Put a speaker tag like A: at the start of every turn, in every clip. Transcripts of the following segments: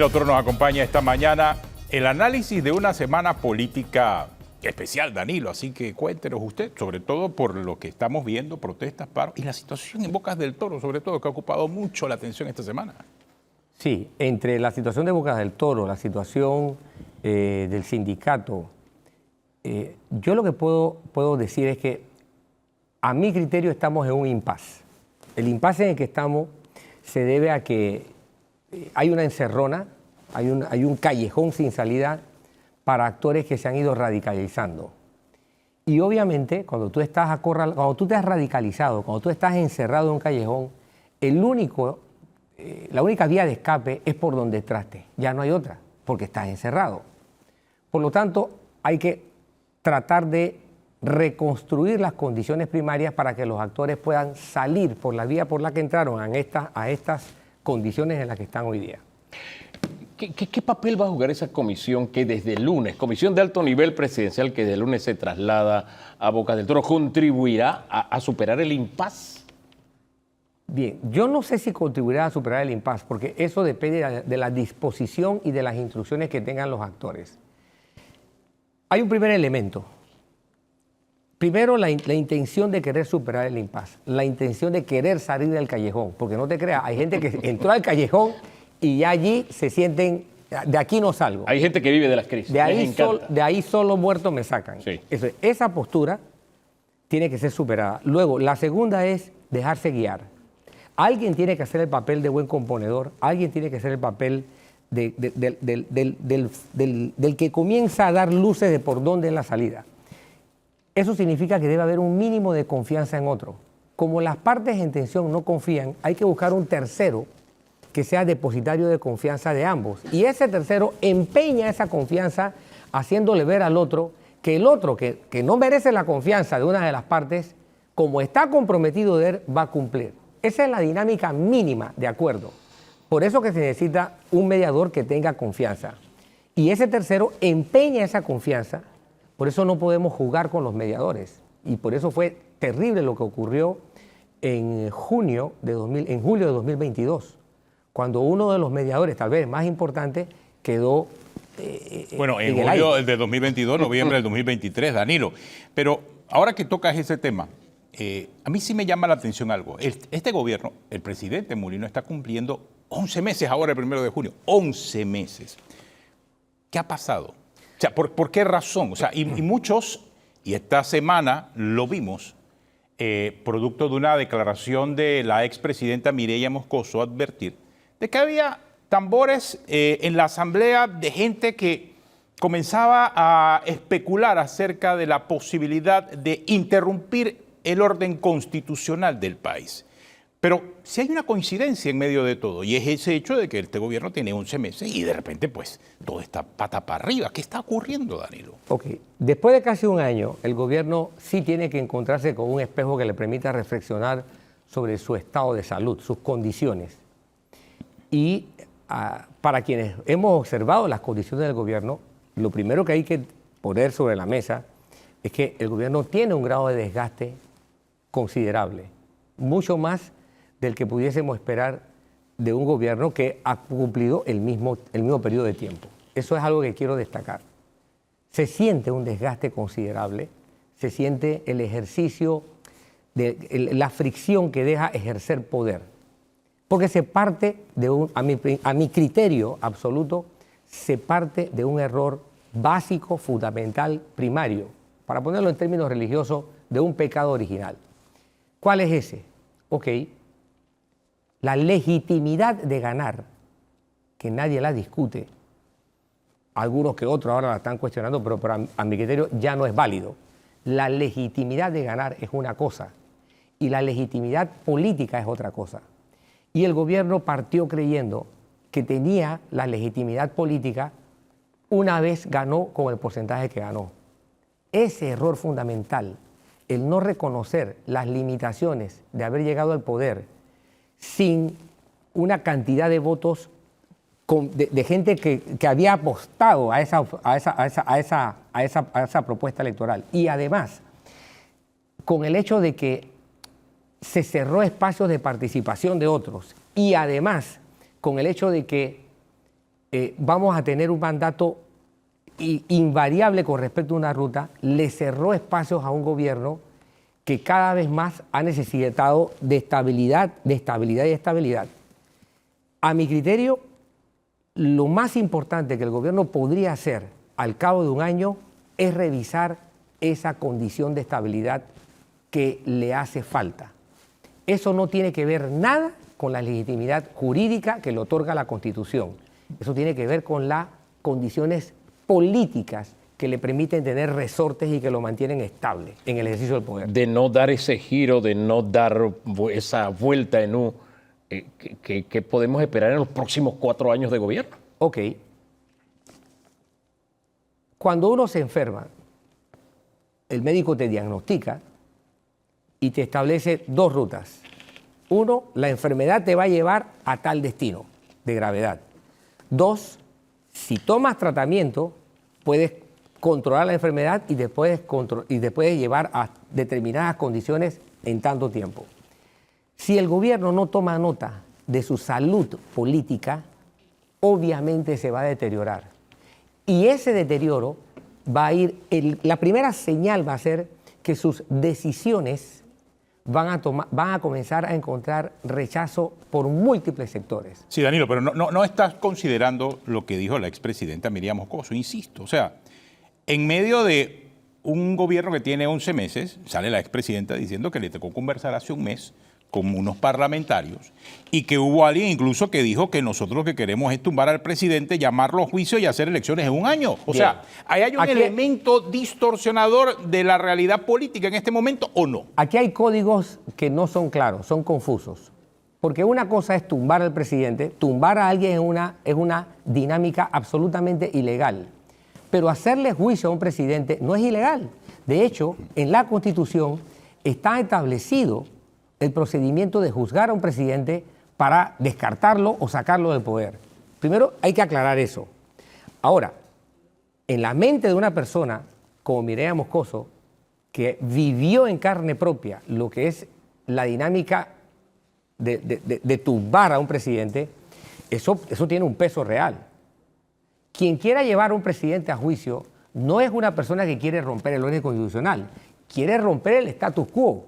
A: Danilo Toro nos acompaña esta mañana. El análisis de una semana política especial, Danilo, así que cuéntenos usted, sobre todo por lo que estamos viendo, protestas, paros y la situación en Bocas del Toro, sobre todo, que ha ocupado mucho la atención esta semana.
B: Sí, entre la situación de Bocas del Toro, la situación del sindicato, yo lo que puedo decir es que a mi criterio estamos en un impasse. El impasse en el que estamos se debe a que hay una encerrona, hay un callejón sin salida para actores que se han ido radicalizando. Y obviamente, cuando tú te has radicalizado, cuando tú estás encerrado en un callejón, la única vía de escape es por donde entraste. Ya no hay otra, porque estás encerrado. Por lo tanto, hay que tratar de reconstruir las condiciones primarias para que los actores puedan salir por la vía por la que entraron a estas condiciones en las que están hoy día.
C: ¿Qué papel va a jugar esa comisión que desde el lunes, comisión de alto nivel presidencial que desde el lunes se traslada a Bocas del Toro, contribuirá a superar el impasse?
B: Bien, yo no sé si contribuirá a superar el impasse, porque eso depende de la disposición y de las instrucciones que tengan los actores. Hay un primer elemento. Primero, la intención de querer superar el impasse, la intención de querer salir del callejón, porque no te creas, hay gente que entró al callejón y ya allí se sienten, de aquí no salgo.
C: Hay gente que vive de las crisis.
B: De ahí solo muerto me sacan.
C: Sí.
B: Esa postura tiene que ser superada. Luego, la segunda es dejarse guiar. Alguien tiene que hacer el papel de buen componedor, alguien tiene que hacer el papel del que comienza a dar luces de por dónde es la salida. Eso significa que debe haber un mínimo de confianza en otro. Como las partes en tensión no confían, hay que buscar un tercero que sea depositario de confianza de ambos. Y ese tercero empeña esa confianza haciéndole ver al otro que el otro, que no merece la confianza de una de las partes, como está comprometido de él, va a cumplir. Esa es la dinámica mínima de acuerdo. Por eso que se necesita un mediador que tenga confianza. Y ese tercero empeña esa confianza. Por eso no podemos jugar con los mediadores. Y por eso fue terrible lo que ocurrió en julio de 2022. Cuando uno de los mediadores, tal vez más importante, quedó
A: bueno, en julio de 2022, noviembre del 2023, Danilo. Pero ahora que tocas ese tema, a mí sí me llama la atención algo. Este gobierno, el presidente Mulino, está cumpliendo 11 meses ahora, el 1 de junio. 11 meses. ¿Qué ha pasado? O sea, ¿por qué razón? O sea, y muchos, y esta semana lo vimos, producto de una declaración de la expresidenta Mireya Moscoso, advertir de que había tambores en la asamblea de gente que comenzaba a especular acerca de la posibilidad de interrumpir el orden constitucional del país. Pero si hay una coincidencia en medio de todo, y es ese hecho de que este gobierno tiene 11 meses y de repente pues todo está pata para arriba. ¿Qué está ocurriendo, Danilo?
B: Ok, después de casi un año, el gobierno sí tiene que encontrarse con un espejo que le permita reflexionar sobre su estado de salud, sus condiciones. Y para quienes hemos observado las condiciones del gobierno, lo primero que hay que poner sobre la mesa es que el gobierno tiene un grado de desgaste considerable, mucho más del que pudiésemos esperar de un gobierno que ha cumplido el mismo periodo de tiempo. Eso es algo que quiero destacar. Se siente un desgaste considerable, se siente el ejercicio, la fricción que deja ejercer poder. Porque se parte a mi criterio absoluto, se parte de un error básico, fundamental, primario, para ponerlo en términos religiosos, de un pecado original. ¿Cuál es ese? Ok, la legitimidad de ganar, que nadie la discute, algunos que otros ahora la están cuestionando, pero a mi criterio ya no es válido. La legitimidad de ganar es una cosa y la legitimidad política es otra cosa. Y el gobierno partió creyendo que tenía la legitimidad política una vez ganó con el porcentaje que ganó. Ese error fundamental, el no reconocer las limitaciones de haber llegado al poder sin una cantidad de votos de gente que había apostado a esa propuesta electoral. Y además, con el hecho de que se cerró espacios de participación de otros y además con el hecho de que vamos a tener un mandato invariable con respecto a una ruta, le cerró espacios a un gobierno que cada vez más ha necesitado de estabilidad y estabilidad. A mi criterio, lo más importante que el gobierno podría hacer al cabo de un año es revisar esa condición de estabilidad que le hace falta. Eso no tiene que ver nada con la legitimidad jurídica que le otorga la Constitución. Eso tiene que ver con las condiciones políticas que le permiten tener resortes y que lo mantienen estable en el ejercicio del poder.
C: De no dar ese giro, de no dar esa vuelta en U, ¿qué podemos esperar en los próximos 4 años de gobierno?
B: Ok. Cuando uno se enferma, el médico te diagnostica y te establece 2 rutas. 1, la enfermedad te va a llevar a tal destino de gravedad. 2, si tomas tratamiento, puedes controlar la enfermedad y te puedes llevar a determinadas condiciones en tanto tiempo. Si el gobierno no toma nota de su salud política, obviamente se va a deteriorar. Y ese deterioro va a ir, la primera señal va a ser que sus decisiones van a comenzar a encontrar rechazo por múltiples sectores.
A: Sí, Danilo, pero no estás considerando lo que dijo la expresidenta Miriam Moscoso, insisto. O sea, en medio de un gobierno que tiene 11 meses, sale la expresidenta diciendo que le tocó conversar hace un mes con unos parlamentarios y que hubo alguien incluso que dijo que nosotros lo que queremos es tumbar al presidente, llamarlo a juicio y hacer elecciones en un año. O sea, ¿hay un elemento distorsionador de la realidad política en este momento o no?
B: Aquí hay códigos que no son claros, son confusos. Porque una cosa es tumbar al presidente, tumbar a alguien es una dinámica absolutamente ilegal. Pero hacerle juicio a un presidente no es ilegal. De hecho, en la Constitución está establecido el procedimiento de juzgar a un presidente para descartarlo o sacarlo del poder. Primero hay que aclarar eso. Ahora, en la mente de una persona como Mireya Moscoso, que vivió en carne propia lo que es la dinámica de tumbar a un presidente, eso tiene un peso real. Quien quiera llevar a un presidente a juicio no es una persona que quiere romper el orden constitucional, quiere romper el status quo.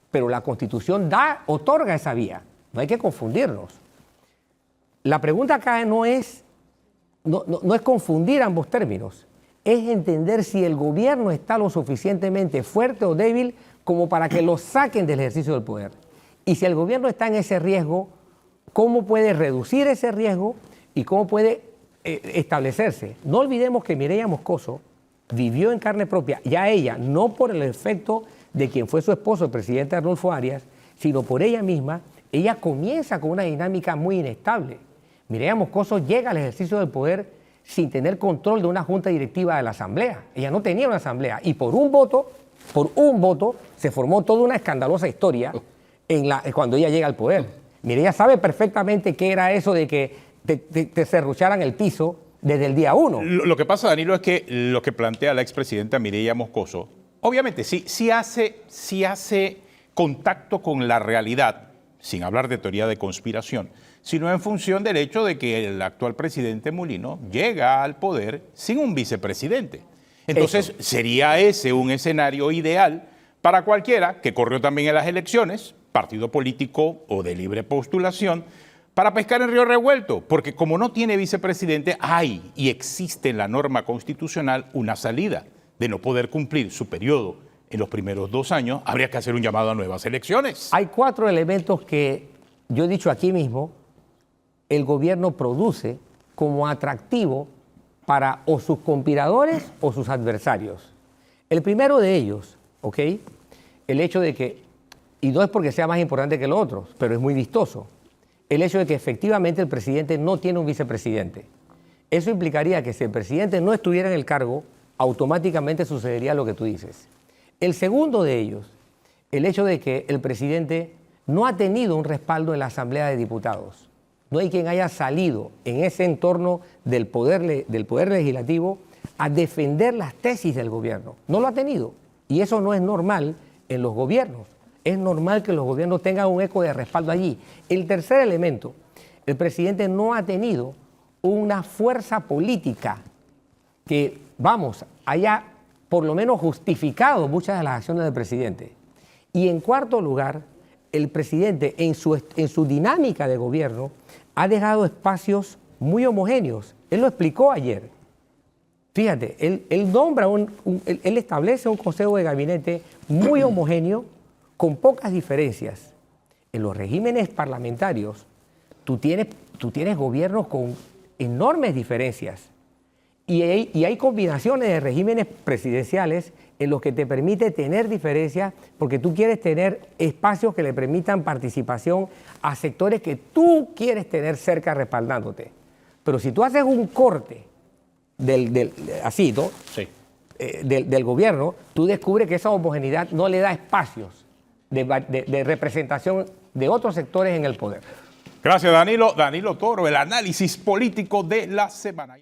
B: Pero la Constitución otorga esa vía. No hay que confundirnos. La pregunta acá no es confundir ambos términos. Es entender si el gobierno está lo suficientemente fuerte o débil como para que lo saquen del ejercicio del poder. Y si el gobierno está en ese riesgo, ¿cómo puede reducir ese riesgo y cómo puede establecerse? No olvidemos que Mireya Moscoso vivió en carne propia, ya ella, no por el efecto de quien fue su esposo, el presidente Arnulfo Arias, sino por ella misma, ella comienza con una dinámica muy inestable. Mireya Moscoso llega al ejercicio del poder sin tener control de una junta directiva de la Asamblea. Ella no tenía una Asamblea y por un voto se formó toda una escandalosa historia cuando ella llega al poder. Mireya sabe perfectamente qué era eso de que te serrucharan el piso desde el día 1.
A: Lo que pasa, Danilo, es que lo que plantea la expresidenta Mireya Moscoso, obviamente sí hace contacto con la realidad, sin hablar de teoría de conspiración, sino en función del hecho de que el actual presidente Mulino llega al poder sin un vicepresidente. Entonces, ¿sería ese un escenario ideal para cualquiera que corrió también en las elecciones, partido político o de libre postulación, para pescar en río revuelto? Porque como no tiene vicepresidente, hay y existe en la norma constitucional una salida de no poder cumplir su periodo en los primeros 2 años, habría que hacer un llamado a nuevas elecciones.
B: Hay 4 elementos que yo he dicho aquí mismo, el gobierno produce como atractivo para o sus conspiradores o sus adversarios. El primero de ellos, ¿ok? El hecho de que, y no es porque sea más importante que los otros, pero es muy vistoso, el hecho de que efectivamente el presidente no tiene un vicepresidente. Eso implicaría que si el presidente no estuviera en el cargo, automáticamente sucedería lo que tú dices. El segundo de ellos, el hecho de que el presidente no ha tenido un respaldo en la Asamblea de Diputados. No hay quien haya salido en ese entorno del poder legislativo a defender las tesis del gobierno. No lo ha tenido. Y eso no es normal en los gobiernos. Es normal que los gobiernos tengan un eco de respaldo allí. El tercer elemento, el presidente no ha tenido una fuerza política que, vamos, haya por lo menos justificado muchas de las acciones del presidente. Y en cuarto lugar, el presidente en su dinámica de gobierno ha dejado espacios muy homogéneos. Él lo explicó ayer. Fíjate, él nombra él establece un consejo de gabinete muy homogéneo, con pocas diferencias. En los regímenes parlamentarios, tú tienes gobiernos con enormes diferencias. Y hay combinaciones de regímenes presidenciales en los que te permite tener diferencias porque tú quieres tener espacios que le permitan participación a sectores que tú quieres tener cerca respaldándote. Pero si tú haces un corte así, ¿no?
C: Sí.
B: Del gobierno, tú descubres que esa homogeneidad no le da espacios de representación de otros sectores en el poder.
A: Gracias, Danilo. Danilo Toro, el análisis político de la semana.